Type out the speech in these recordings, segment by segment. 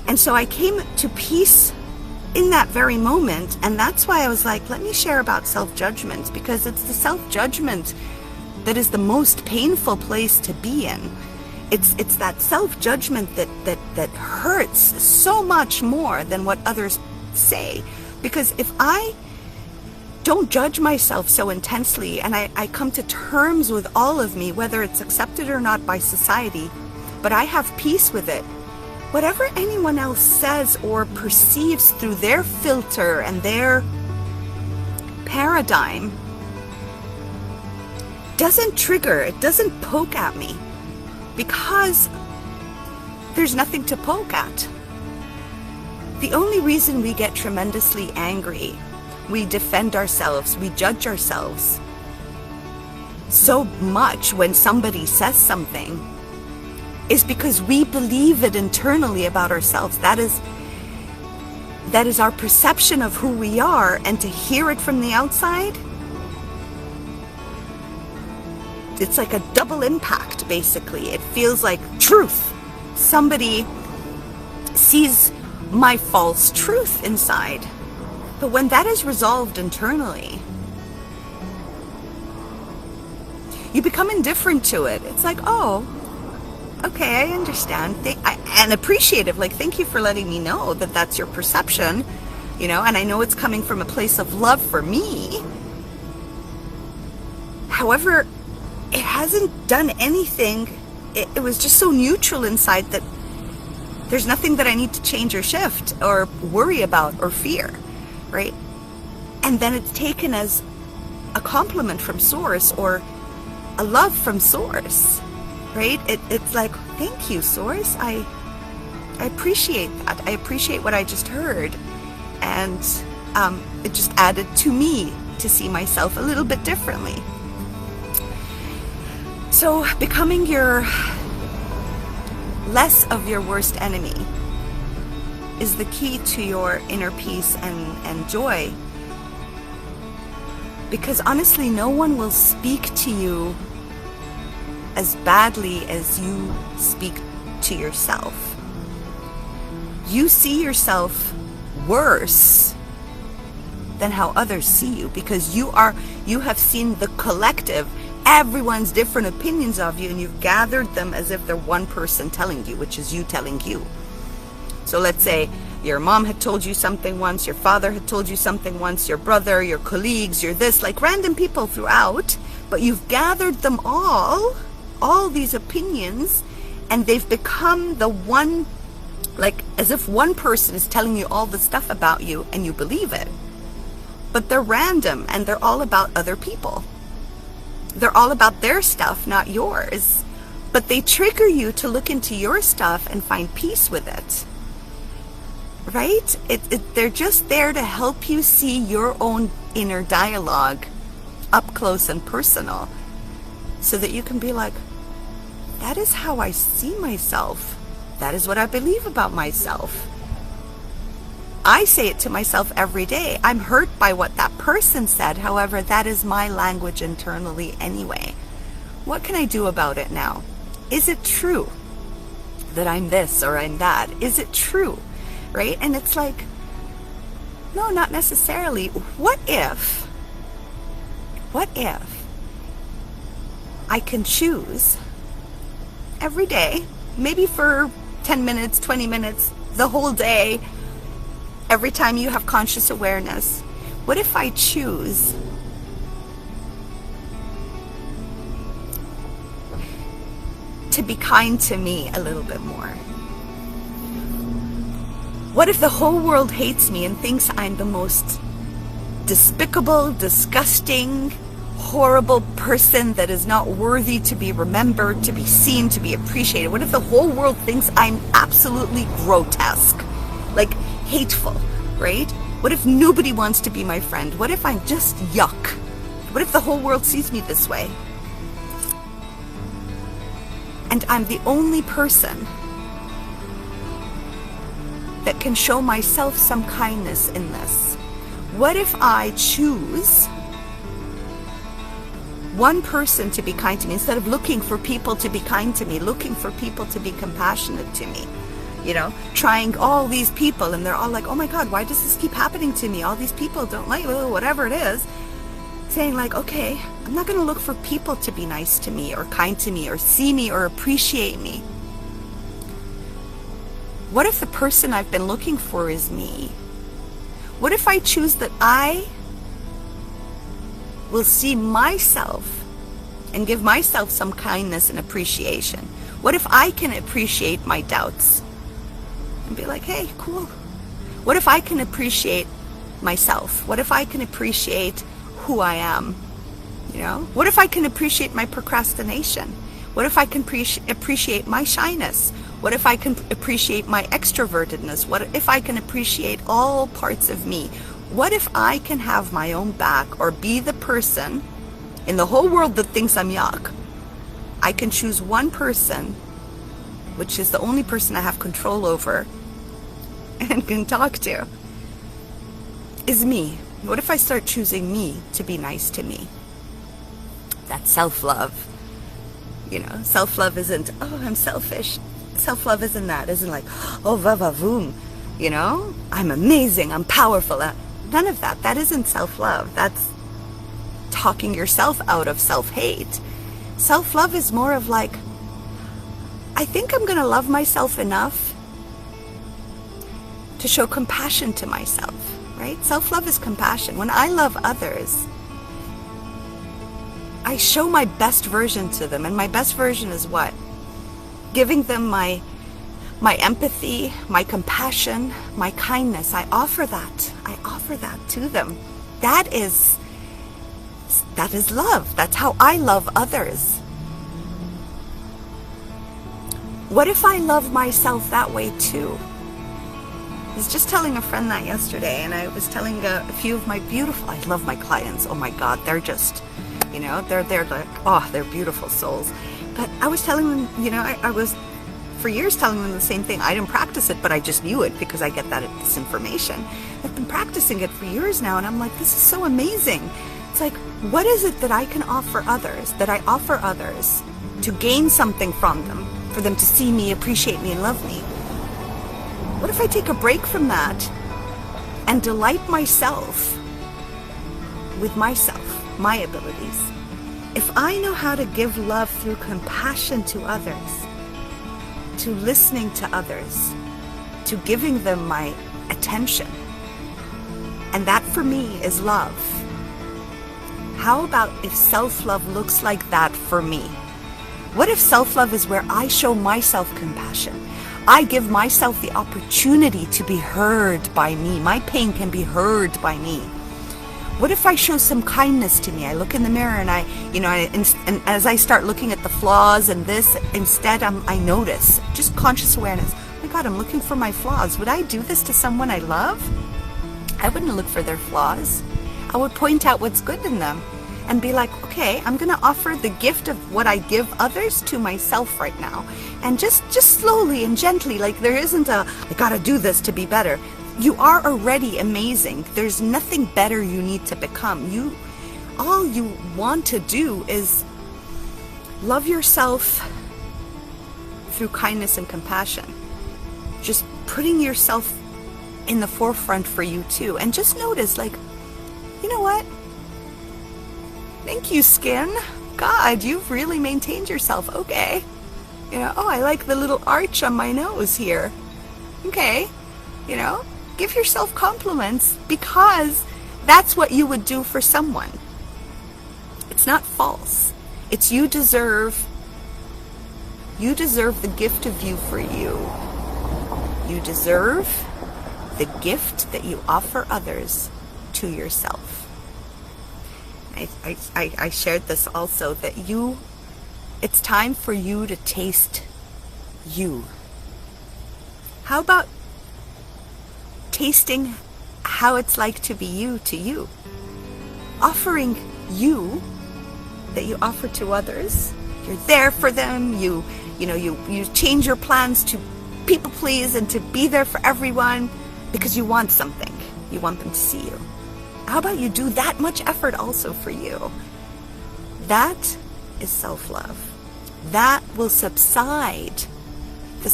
And so I came to peace in that very moment. And that's why I was like, let me share about self-judgment, because it's the self-judgment that is the most painful place to be in. It's that self-judgment that hurts so much more than what others say. Because if I don't judge myself so intensely, and I come to terms with all of me, whether it's accepted or not by society, but I have peace with it, whatever anyone else says or perceives through their filter and their paradigm doesn't trigger, it doesn't poke at me, because there's nothing to poke at. The only reason we get tremendously angry, we defend ourselves, we judge ourselves so much when somebody says something, is because we believe it internally about ourselves. That is our perception of who we are, and to hear it from the outside, it's like a double impact, basically. It feels like truth. Somebody sees my false truth inside. But when that is resolved internally, you become indifferent to it. It's like, oh, okay, I understand. And appreciative, like, thank you for letting me know that that's your perception, and I know it's coming from a place of love for me. However, it hasn't done anything. It was just so neutral inside that there's nothing that I need to change or shift or worry about or fear, right? And then it's taken as a compliment from Source or a love from Source, right? It's like, thank you, Source. I appreciate that. I appreciate what I just heard. And it just added to me to see myself a little bit differently. So becoming less of your worst enemy is the key to your inner peace and joy. Because honestly, no one will speak to you as badly as you speak to yourself. You see yourself worse than how others see you, because you have seen the collective, everyone's different opinions of you, and you've gathered them as if they're one person telling you, which is you telling you. So let's say your mom had told you something once, your father had told you something once, your brother, your colleagues, your this, like random people throughout, but you've gathered them all these opinions, and they've become the one, like as if one person is telling you all the stuff about you and you believe it. But they're random, and they're all about other people. They're all about their stuff, not yours. But they trigger you to look into your stuff and find peace with it. Right? They're just there to help you see your own inner dialogue up close and personal, so that you can be like, that is how I see myself. That is what I believe about myself. I say it to myself every day. I'm hurt by what that person said. However, that is my language internally anyway. What can I do about it now? Is it true that I'm this or I'm that? Is it true? Right? And it's like, no, not necessarily. What if I can choose every day, maybe for 10 minutes, 20 minutes, the whole day, every time you have conscious awareness, what if I choose to be kind to me a little bit more? What if the whole world hates me and thinks I'm the most despicable, disgusting, horrible person that is not worthy to be remembered, to be seen, to be appreciated? What if the whole world thinks I'm absolutely grotesque, like hateful, right? What if nobody wants to be my friend? What if I'm just yuck? What if the whole world sees me this way? And I'm the only person that can show myself some kindness in this. What if I choose one person to be kind to me, instead of looking for people to be kind to me, looking for people to be compassionate to me? trying all these people, and they're all like, oh my God, why does this keep happening to me? All these people don't like, whatever it is. Saying like, okay, I'm not going to look for people to be nice to me or kind to me or see me or appreciate me. What if the person I've been looking for is me? What if I choose that I will see myself and give myself some kindness and appreciation? What if I can appreciate my doubts and be like, hey, cool. What if I can appreciate myself? What if I can appreciate who I am? What if I can appreciate my procrastination? What if I can appreciate my shyness? What if I can appreciate my extrovertedness? What if I can appreciate all parts of me? What if I can have my own back, or be the person in the whole world that thinks I'm yuck? I can choose one person, which is the only person I have control over and can talk to, is me. What if I start choosing me to be nice to me? That's self-love. Self-love isn't, oh, I'm selfish. Self-love isn't that. Isn't like, oh, va-va-voom. I'm amazing. I'm powerful. None of that. That isn't self-love. That's talking yourself out of self-hate. Self-love is more of like, I think I'm going to love myself enough to show compassion to myself. Right? Self-love is compassion. When I love others, I show my best version to them. And my best version is what? Giving them my empathy, my compassion, my kindness. I offer that. I offer that to them. That is love. That's how I love others. What if I love myself that way too? I was just telling a friend that yesterday, and I was telling a few of my I love my clients. Oh my God, they're just, they're like, oh, they're beautiful souls. But I was telling them, I was for years telling them the same thing. I didn't practice it, but I just knew it because I get this information. I've been practicing it for years now, and I'm like, this is so amazing. It's like, what is it that I can offer others, that I offer others to gain something from them, for them to see me, appreciate me, and love me? What if I take a break from that and delight myself with myself, my abilities? If I know how to give love through compassion to others, to listening to others, to giving them my attention, and that for me is love, how about if self-love looks like that for me? What if self-love is where I show myself compassion? I give myself the opportunity to be heard by me. My pain can be heard by me. What if I show some kindness to me? I look in the mirror and and as I start looking at the flaws and this, instead I notice, just conscious awareness. Oh my God, I'm looking for my flaws. Would I do this to someone I love? I wouldn't look for their flaws. I would point out what's good in them and be like, okay, I'm going to offer the gift of what I give others to myself right now. And just slowly and gently, like there isn't I got to do this to be better. You are already amazing. There's nothing better you need to become. All you want to do is love yourself through kindness and compassion. Just putting yourself in the forefront for you too. And just notice, like, you know what? Thank you, skin. God, you've really maintained yourself. Okay. Oh, I like the little arch on my nose here. Okay. Give yourself compliments, because that's what you would do for someone. It's not false. It's you deserve the gift of you for you. You deserve the gift that you offer others to yourself. I shared this also, that it's time for you to taste you. How about tasting how it's like to be you to you? Offering you that you offer to others. You're there for them. You change your plans to people please and to be there for everyone because you want something. You want them to see you. How about you do that much effort also for you? That is self-love. That will subside the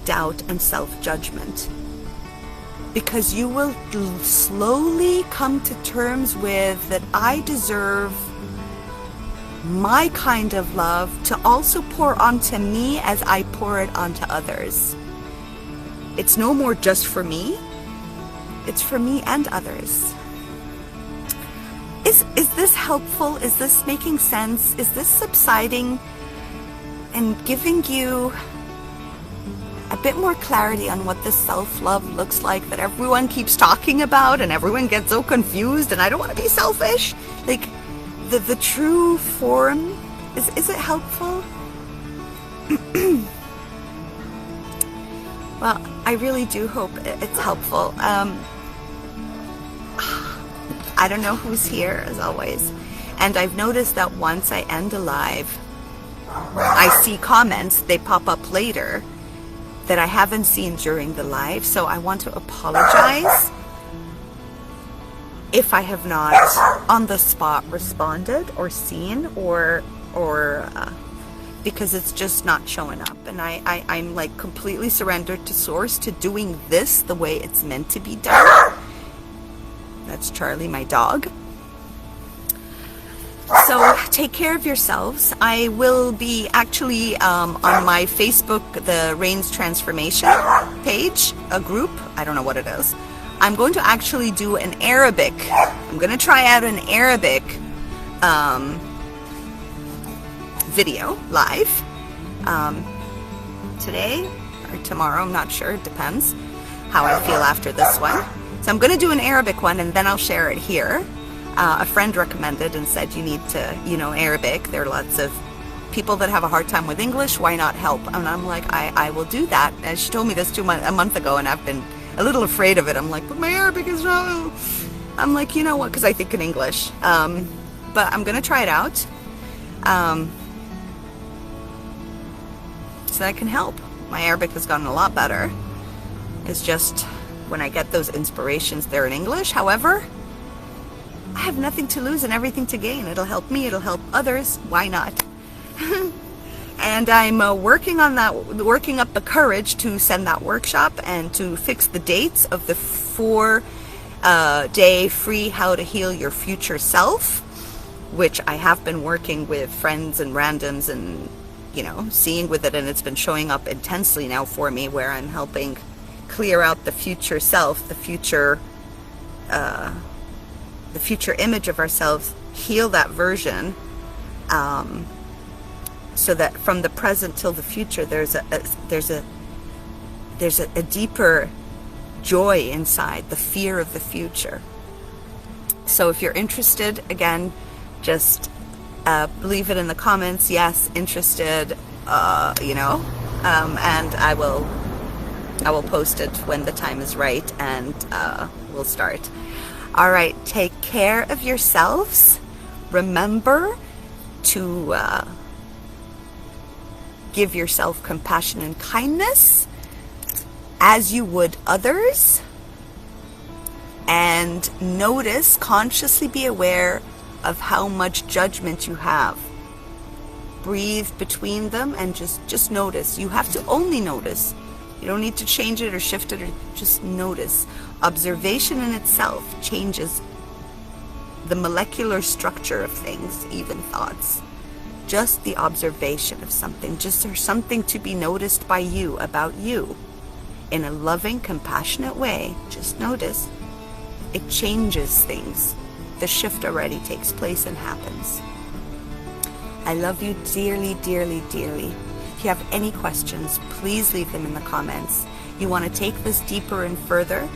self-doubt and self-judgment. Because you will slowly come to terms with that I deserve my kind of love to also pour onto me as I pour it onto others. It's no more just for me. It's for me and others. Is this helpful? Is this making sense? Is this subsiding and giving you a bit more clarity on what this self-love looks like that everyone keeps talking about and everyone gets so confused, and I don't want to be selfish? Like, the true form, is it helpful? Well, I really do hope it's helpful. I don't know who's here, as always. And I've noticed that once I end a live, I see comments, they pop up later, that I haven't seen during the live. So I want to apologize if I have not on the spot responded or seen or because it's just not showing up. And I'm like completely surrendered to source, to doing this the way it's meant to be done. That's Charlie, my dog. So take care of yourselves. I will be actually on my Facebook, the Rain's Transformation page, a group, I don't know what it is. I'm going to actually do an Arabic. I'm going to try out an Arabic video live today or tomorrow. I'm not sure. It depends how I feel after this one. So I'm going to do an Arabic one and then I'll share it here. A friend recommended and said you need to, Arabic. There are lots of people that have a hard time with English. Why not help? And I'm like, I will do that. And she told me this a month ago, and I've been a little afraid of it. I'm like, but my Arabic is wrong. I'm like, you know what? Because I think in English. But I'm going to try it out so that I can help. My Arabic has gotten a lot better. It's just when I get those inspirations, they're in English. However, I have nothing to lose and everything to gain. It'll help me. It'll help others. Why not? And I'm working on that, working up the courage to send that workshop and to fix the dates of the 4-day free How to Heal Your Future Self, which I have been working with friends and randoms and, seeing with it. And it's been showing up intensely now for me, where I'm helping clear out the future self, the future image of ourselves, heal that version, so that from the present till the future, there's a deeper joy inside, the fear of the future. So if you're interested, again, just leave it in the comments. Yes, interested, and I will post it when the time is right, and we'll start. All right, take care of yourselves. Remember to give yourself compassion and kindness as you would others. And notice, consciously be aware of how much judgment you have. Breathe between them and just notice. You have to only notice. You don't need to change it or shift it, or just notice. Observation in itself changes the molecular structure of things, even thoughts. Just the observation of something, just there's something to be noticed by you, about you, in a loving, compassionate way. Just notice. It changes things. The shift already takes place and happens. I love you dearly, dearly, dearly. If you have any questions, please leave them in the comments. You want to take this deeper and further,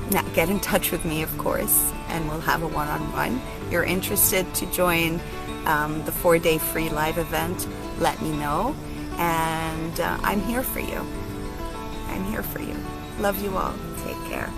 now get in touch with me, of course, and we'll have a one-on-one. You're interested to join the 4-day free live event, let me know. And I'm here for you. I'm here for you. Love you all. Take care.